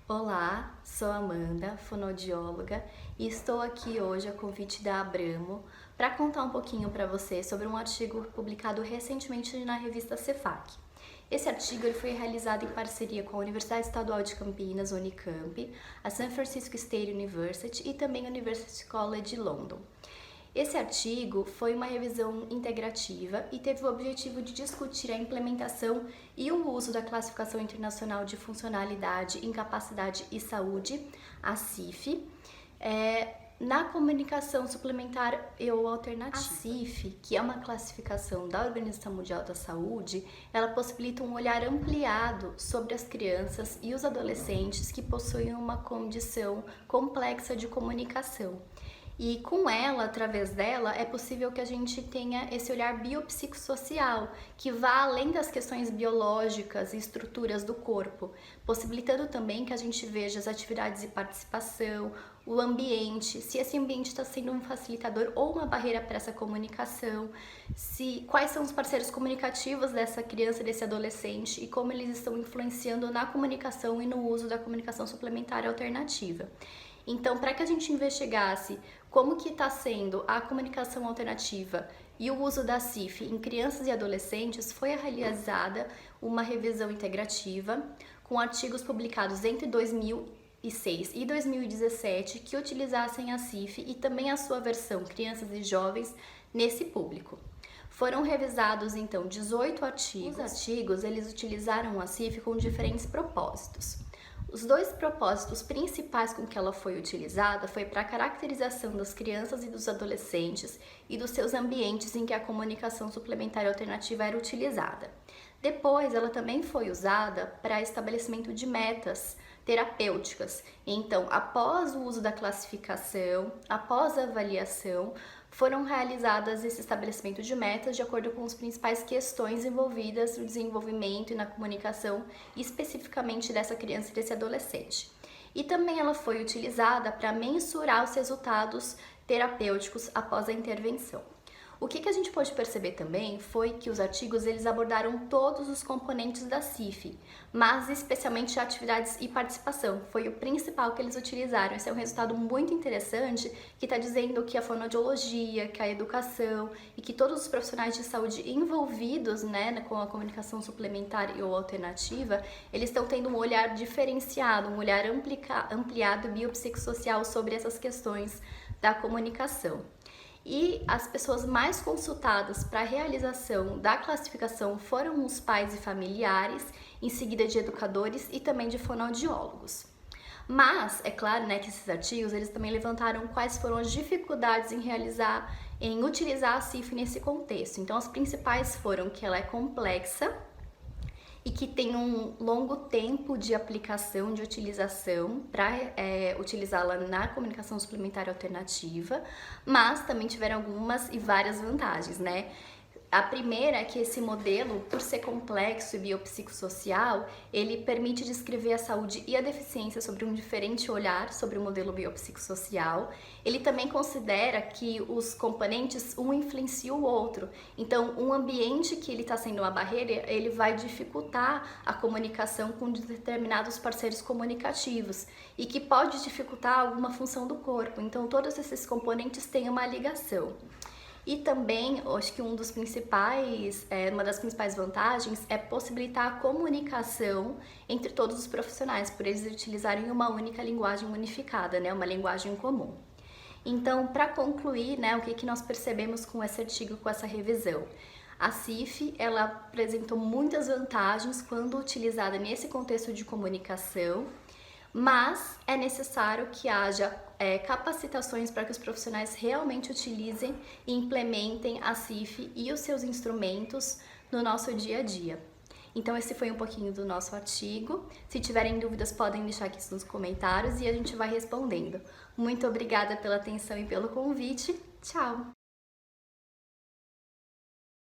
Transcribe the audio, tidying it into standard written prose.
Olá, sou Amanda, fonoaudióloga, e estou aqui hoje a convite da Abramo para contar um pouquinho para você sobre um artigo publicado recentemente na revista Cefac. Esse artigo ele foi realizado em parceria com a Universidade Estadual de Campinas, Unicamp, a San Francisco State University e também a University College London. Esse artigo foi uma revisão integrativa e teve o objetivo de discutir a implementação e o uso da Classificação Internacional de Funcionalidade, Incapacidade e Saúde, a CIF, na comunicação suplementar ou alternativa. A CIF, que é uma classificação da Organização Mundial da Saúde, ela possibilita um olhar ampliado sobre as crianças e os adolescentes que possuem uma condição complexa de comunicação. E com ela, através dela, é possível que a gente tenha esse olhar biopsicossocial, que vá além das questões biológicas e estruturas do corpo, possibilitando também que a gente veja as atividades de participação, o ambiente, se esse ambiente está sendo um facilitador ou uma barreira para essa comunicação, quais são os parceiros comunicativos dessa criança e desse adolescente e como eles estão influenciando na comunicação e no uso da comunicação suplementar alternativa. Então, para que a gente investigasse como que está sendo a comunicação alternativa e o uso da CIF em crianças e adolescentes, foi realizada uma revisão integrativa com artigos publicados entre 2006 e 2017 que utilizassem a CIF e também a sua versão Crianças e Jovens nesse público. Foram revisados, então, 18 artigos. Os artigos, eles utilizaram a CIF com diferentes propósitos. Os dois propósitos principais com que ela foi utilizada foi para a caracterização das crianças e dos adolescentes e dos seus ambientes em que a comunicação suplementar alternativa era utilizada. Depois, ela também foi usada para estabelecimento de metas terapêuticas. Então, após o uso da classificação, após a avaliação, foram realizadas esse estabelecimento de metas de acordo com as principais questões envolvidas no desenvolvimento e na comunicação, especificamente dessa criança e desse adolescente. E também ela foi utilizada para mensurar os resultados terapêuticos após a intervenção. O que a gente pode perceber também foi que os artigos eles abordaram todos os componentes da CIF, mas especialmente atividades e participação, foi o principal que eles utilizaram. Esse é um resultado muito interessante que está dizendo que a fonoaudiologia, que a educação e que todos os profissionais de saúde envolvidos com a comunicação suplementar ou alternativa, eles estão tendo um olhar diferenciado, um olhar ampliado biopsicossocial sobre essas questões da comunicação. E as pessoas mais consultadas para a realização da classificação foram os pais e familiares, em seguida de educadores e também de fonoaudiólogos. Mas, é claro, que esses artigos eles também levantaram quais foram as dificuldades em utilizar a CIF nesse contexto. Então, as principais foram que ela é complexa e que tem um longo tempo de aplicação, de utilização para utilizá-la na comunicação suplementar alternativa, mas também tiveram algumas e várias vantagens, A primeira é que esse modelo, por ser complexo e biopsicossocial, ele permite descrever a saúde e a deficiência sobre um diferente olhar sobre o modelo biopsicossocial. Ele também considera que os componentes um influenciam o outro. Então, um ambiente que ele está sendo uma barreira, ele vai dificultar a comunicação com determinados parceiros comunicativos e que pode dificultar alguma função do corpo. Então, todos esses componentes têm uma ligação. E também, acho que uma das principais vantagens é possibilitar a comunicação entre todos os profissionais, por eles utilizarem uma única linguagem unificada, uma linguagem comum. Então, para concluir, o que nós percebemos com esse artigo, com essa revisão? A CIF, ela apresentou muitas vantagens quando utilizada nesse contexto de comunicação, mas é necessário que haja capacitações para que os profissionais realmente utilizem e implementem a CIF e os seus instrumentos no nosso dia a dia. Então esse foi um pouquinho do nosso artigo. Se tiverem dúvidas, podem deixar aqui nos comentários e a gente vai respondendo. Muito obrigada pela atenção e pelo convite. Tchau!